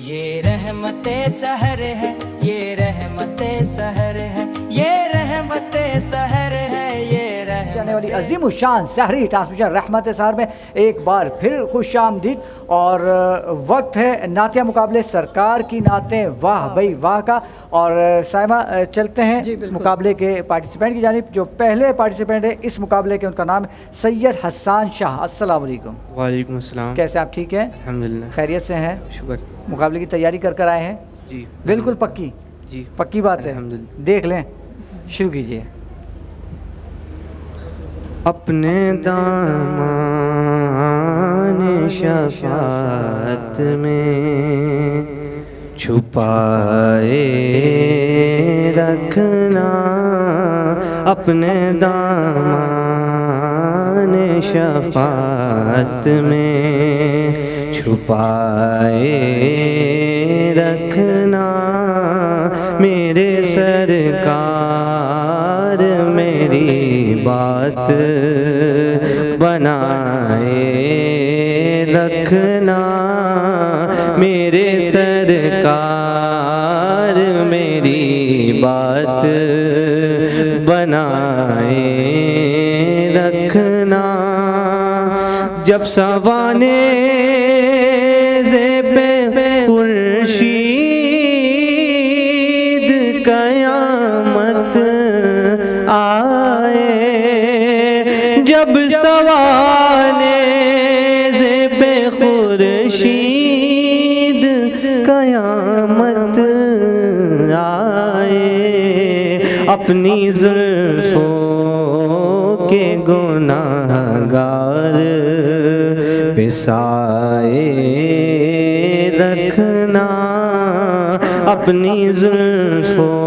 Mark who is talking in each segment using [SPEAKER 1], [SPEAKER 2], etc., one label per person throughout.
[SPEAKER 1] ये रहमते सहर है, ये रहमते सहर है, ये रहमते सहर है, ये
[SPEAKER 2] जाने वाली अजीम शान सहरी ट्रांसमिशन रहमत सहर में एक बार फिर खुश आमदीद। और वक्त है नातिया मुकाबले सरकार की नातें वाह भाई वाह का। और साइमा चलते हैं मुकाबले के पार्टिसिपेंट की जानिब। जो पहले पार्टिसिपेंट है इस मुकाबले के, उनका नाम सैयद हसन शाह। अस्सलाम वालेकुम।
[SPEAKER 3] वालेकुम अस्सलाम।
[SPEAKER 2] कैसे आप, ठीक हैं?
[SPEAKER 3] अल्हम्दुलिल्लाह
[SPEAKER 2] खैरियत से हैं?
[SPEAKER 3] शुक्र।
[SPEAKER 2] मुकाबले की तैयारी कर आए हैं?
[SPEAKER 3] जी
[SPEAKER 2] बिल्कुल पक्की?
[SPEAKER 3] जी
[SPEAKER 2] पक्की बात है,
[SPEAKER 3] अल्हम्दुलिल्लाह।
[SPEAKER 2] देख लें, शुरू कीजिए।
[SPEAKER 3] अपने दामान शफाअत में छुपाए रखना, अपने दामान शफाअत में छुपाए रखना, मेरे सरकार मेरी बात बनाए रखना, मेरे सरकार मेरी बात बनाए रखना। जब सवाने ज़ेबे खुर्शीद कयामत आए, जब सवाने ज़ेबे खुर्शीद कयामत आए, अपनी जुल्फ़ों के गुनाहगार पिसाए रखना, अपनी जुल्फ़ों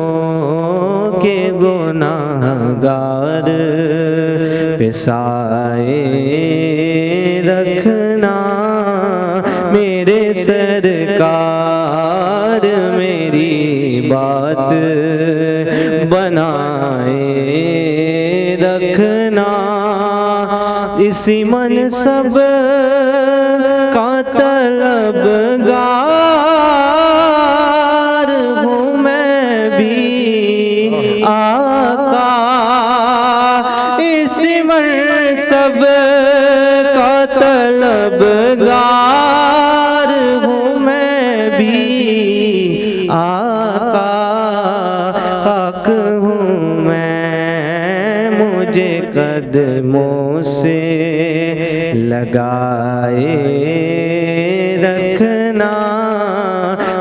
[SPEAKER 3] के गुनाहगार पिसाए रखना, मेरे सरकार मेरी बात बनाए रखना। इसी मनसब का तलबगार हूँ मैं भी आका, इसी मनसब का तलबगार हूँ मैं भी आका, खाक हूँ मैं मुझे कदमों से लगाए रखना,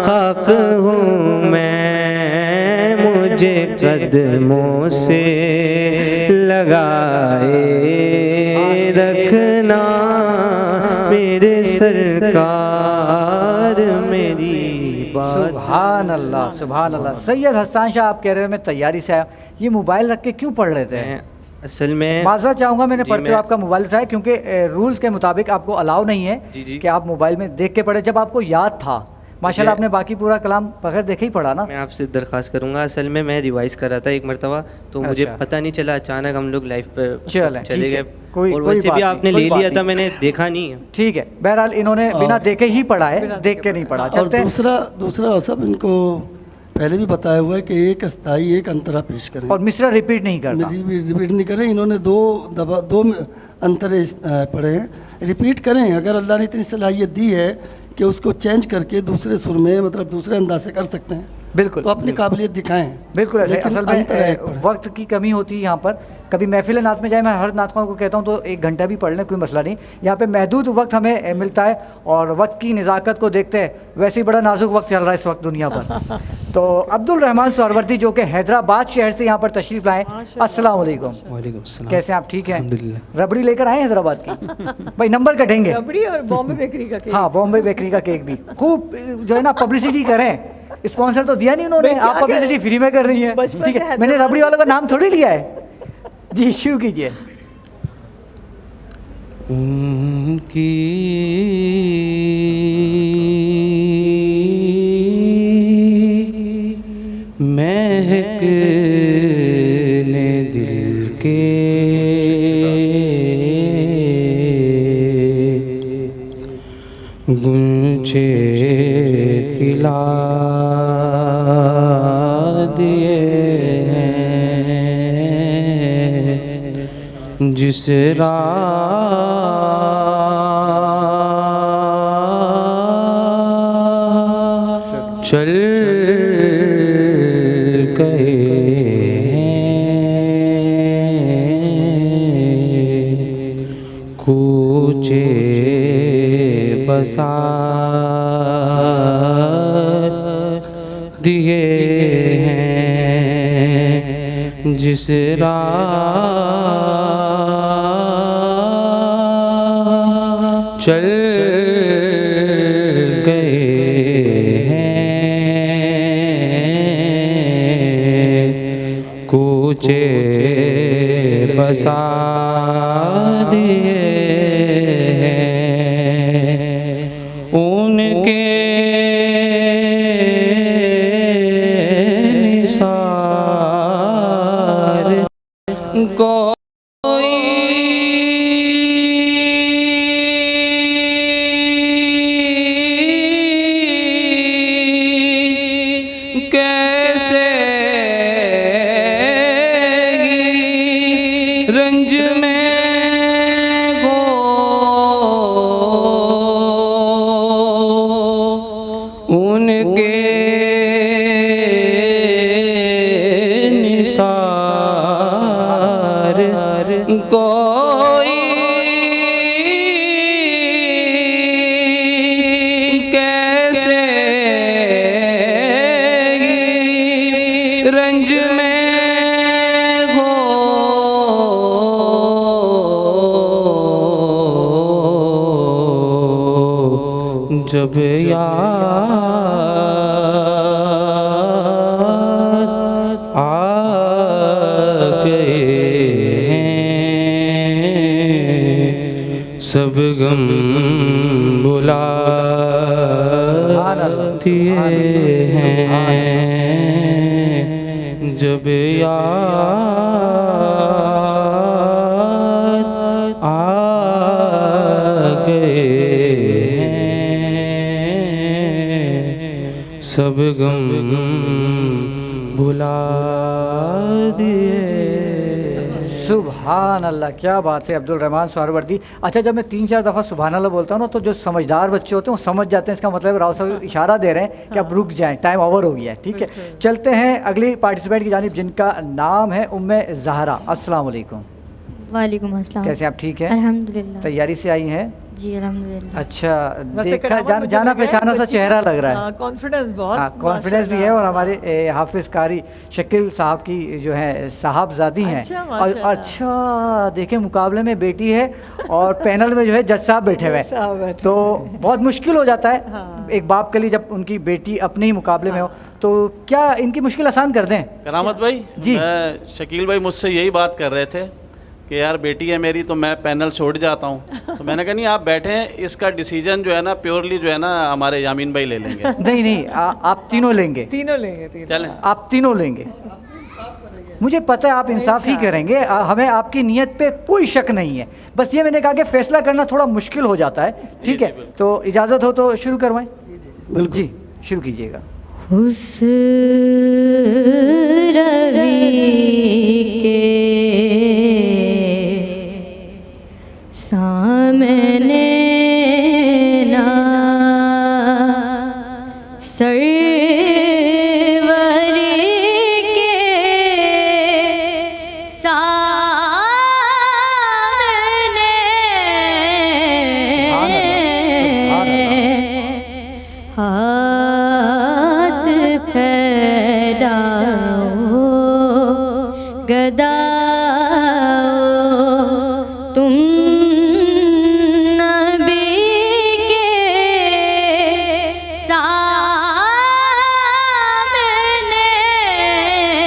[SPEAKER 3] खाक हूँ मैं मुझे कदमों से लगाए रखना, मेरे सरकार मेरी बात।
[SPEAKER 2] सुभान अल्लाह, सुभान अल्लाह। सैयद हसन शाह, आप कह रहे हो मैं तैयारी से आया, ये मोबाइल रख के क्यों पढ़ रहे थे?
[SPEAKER 3] असल में
[SPEAKER 2] माजरा चाहूँगा, मैंने पढ़ते हुए आपका मोबाइल उठाया, क्योंकि रूल्स के मुताबिक आपको अलाउ नहीं है कि आप मोबाइल में देख के पढ़े। जब आपको याद था, माशाल्लाह आपने बाकी पूरा कलाम बगैर देखे ही पढ़ा ना।
[SPEAKER 3] मैं आपसे दरख्वास्त करूँगा, असल में मैं रिवाइज कर रहा था एक मरतबा, तो मुझे पता नहीं चला, अचानक हम लोग लाइव पर चले गए, और वैसे भी आपने ले लिया था, मैंने देखा नहीं है।
[SPEAKER 2] ठीक है, बहरहाल इन्होंने बिना देखे ही पढ़ा है, देख के नहीं पढ़ा।
[SPEAKER 4] और दूसरा सब इनको पहले भी बताया हुआ है कि एक अस्थाई एक अंतरा पेश करें,
[SPEAKER 2] और मिसरा रिपीट नहीं करना।
[SPEAKER 4] रिपीट नहीं करें। इन्होंने दो अंतरे पढ़े हैं, रिपीट करें। अगर अल्लाह ने इतनी सलाहियत दी है कि उसको चेंज करके दूसरे सुर में, मतलब दूसरे अंदाज से कर सकते हैं,
[SPEAKER 2] बिल्कुल,
[SPEAKER 4] तो अपनी काबिलियत दिखाएं।
[SPEAKER 2] बिल्कुल ऐसे। असल में वक्त की कमी होती है यहाँ पर। कभी महफिल नात में जाए, मैं हर नातखां को कहता हूँ तो 1 घंटा भी पढ़ लें, कोई मसला नहीं। यहाँ पे महदूद वक्त हमें मिलता है, और वक्त की नज़ाकत को देखते हैं। वैसे ही बड़ा नाजुक वक्त चल रहा है इस वक्त दुनिया पर। तो अब्दुल रहमान सोहरवर्दी जो कि हैदराबाद शहर से यहाँ पर तशरीफ़ लाए, अस्सलाम वालेकुम।
[SPEAKER 5] वालेकुम सलाम।
[SPEAKER 2] कैसे आप, ठीक हैं?
[SPEAKER 5] अल्हम्दुलिल्लाह।
[SPEAKER 2] रबड़ी लेकर आए हैदराबाद की? भाई नंबर कटेंगे।
[SPEAKER 6] रबड़ी और बॉम्बे बेकरी का केक।
[SPEAKER 2] हाँ, बॉम्बे बेकरी का केक भी खूब जो है ना पब्लिसिटी करें। स्पॉन्सर तो दिया नहीं उन्होंने, आप पब्लिसिटी फ्री में कर रही हैं। ठीक है, मैंने रबड़ी वालों का नाम थोड़ी लिया है जी। शुरू कीजिए।
[SPEAKER 5] उनकी महकने दिल के गुंचे खिला दिए हैं जिस राह चल गए कूचे बसा दिए हैं जिस राह चल गए हैं कूचे बसा दिए उनके निसार कोई कैसे रंज में हो उनके निसार कोई कैसे रंज में हो जब याद आ गए हैं सब गम बुला दिए हैं जब याद आ गए हैं सब गम भुला दिए।
[SPEAKER 2] सुभान अल्लाह, क्या बात है अब्दुल रहमान सोहरावर्दी। अच्छा, जब मैं 3-4 दफ़ा सुभान अल्लाह बोलता हूँ ना, तो जो समझदार बच्चे होते हैं वो समझ जाते हैं, इसका मतलब राव साहब इशारा दे रहे हैं कि अब रुक जाएं, टाइम ओवर हो गया है। ठीक है, चलते हैं अगली पार्टिसिपेंट की जानिब जिनका नाम है उम्मे ज़हरा। अस्सलाम वालेकुम।
[SPEAKER 7] वालेकुम अस्सलाम।
[SPEAKER 2] कैसे आप? ठीक हैं,
[SPEAKER 7] अल्हम्दुलिल्लाह।
[SPEAKER 2] तैयारी से आई हैं?
[SPEAKER 7] जी अल्हम्दुलिल्लाह।
[SPEAKER 2] अच्छा, देखा जाना पहचाना सा चेहरा लग रहा है,
[SPEAKER 6] कॉन्फिडेंस बहुत,
[SPEAKER 2] हाँ कॉन्फिडेंस भी है। और हमारे हाफिज़ कारी शकील साहब की जो है साहबजादी हैं। और अच्छा देखें, मुकाबले में बेटी है और पैनल में जो है जज साहब बैठे हुए हैं, तो बहुत मुश्किल हो जाता है एक बाप के लिए जब उनकी बेटी अपने ही मुकाबले में हो। तो क्या इनकी मुश्किल आसान कर दें?
[SPEAKER 8] करामत भाई
[SPEAKER 2] जी,
[SPEAKER 8] शकील भाई मुझसे यही बात कर रहे थे कि यार बेटी है मेरी तो मैं पैनल छोड़ जाता हूँ। तो मैंने कहा नहीं, आप बैठें, इसका डिसीजन जो है ना प्योरली जो है ना हमारे यामीन भाई ले लेंगे।
[SPEAKER 2] नहीं, आप तीनों लेंगे,
[SPEAKER 8] चलें,
[SPEAKER 2] आप तीनों लेंगे। मुझे पता है आप इंसाफ ही करेंगे, हमें आपकी नीयत पे कोई शक नहीं है। बस ये मैंने कहा कि फैसला करना थोड़ा मुश्किल हो जाता है। ठीक है, तो इजाज़त हो तो शुरू करवाएं। जी, शुरू कीजिएगा।
[SPEAKER 7] उस रवि के सामने ना सरवरी के सामने हाथ फैलाओ गदाओ तुम नबी के सामने।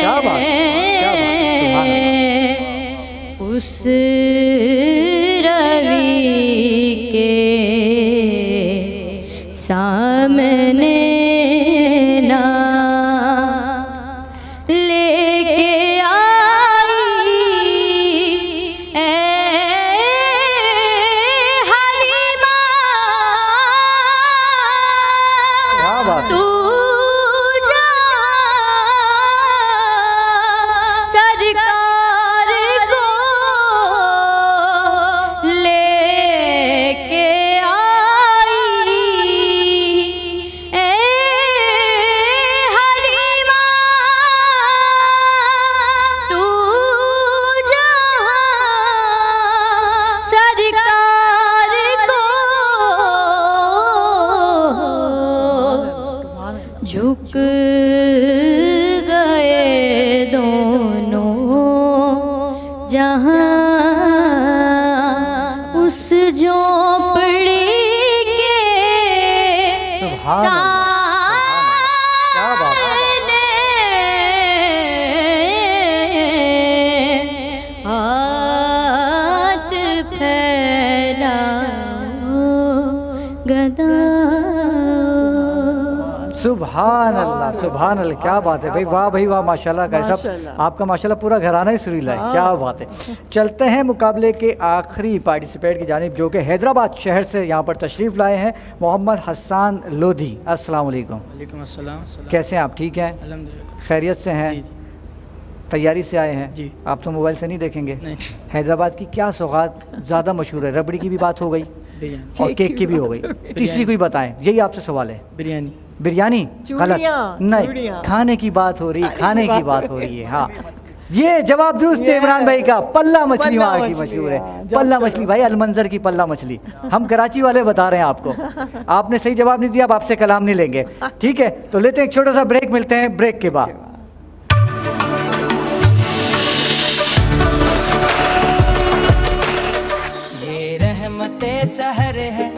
[SPEAKER 2] क्या बात है, क्या बात है, सुभान अल्लाह।
[SPEAKER 7] उस रवि के सामने ना लेके आई झुक गए दोनों जहां उस झोंपड़ी के
[SPEAKER 2] सुभान अल्लाह, क्या बात है।
[SPEAKER 7] हाथ फैलाओ गदा।
[SPEAKER 2] सुभान अल्लाह, सुभान अल्लाह, क्या बात है भाई, वाह भाई वाह, माशाल्लाह कारी साहब, आपका माशाल्लाह पूरा घराना ही सुरीला है, क्या बात है। चलते हैं मुकाबले के आखिरी पार्टिसिपेंट की जानिब, जो कि हैदराबाद शहर से यहाँ पर तशरीफ़ लाए हैं, मोहम्मद हसन लोधी। अस्सलाम वालेकुम।
[SPEAKER 9] वालेकुम अस्सलाम।
[SPEAKER 2] कैसे हैं आप, ठीक हैं?
[SPEAKER 9] अल्हम्दुलिल्लाह।
[SPEAKER 2] खैरियत से हैं?
[SPEAKER 9] जी, जी।
[SPEAKER 2] तैयारी से आए हैं?
[SPEAKER 9] जी।
[SPEAKER 2] आप तो मोबाइल से नहीं देखेंगे।
[SPEAKER 9] नहीं।
[SPEAKER 2] हैदराबाद की क्या सौगात ज़्यादा मशहूर है? रबड़ी की भी बात हो गई
[SPEAKER 9] बिरयानी।
[SPEAKER 2] और केक की भी हो गई, तीसरी कोई बताएं, यही आपसे सवाल है।
[SPEAKER 9] बिरयानी।
[SPEAKER 2] बिरयानी गलत, नहीं,
[SPEAKER 6] चूड़ियाँ।
[SPEAKER 2] खाने की बात हो रही, खाने की बात हो रही है। हाँ, ये जवाब दुरुस्त है इमरान भाई का। पल्ला मछली वहाँ की मशहूर है, पल्ला मछली भाई, अलमंजर की पल्ला मछली। हम कराची वाले बता रहे हैं आपको, आपने सही जवाब नहीं दिया, अब आपसे कलाम नहीं लेंगे, ठीक है? तो लेते हैं एक छोटा सा ब्रेक, मिलते हैं ब्रेक के बाद।
[SPEAKER 1] ये रहमते सहर है,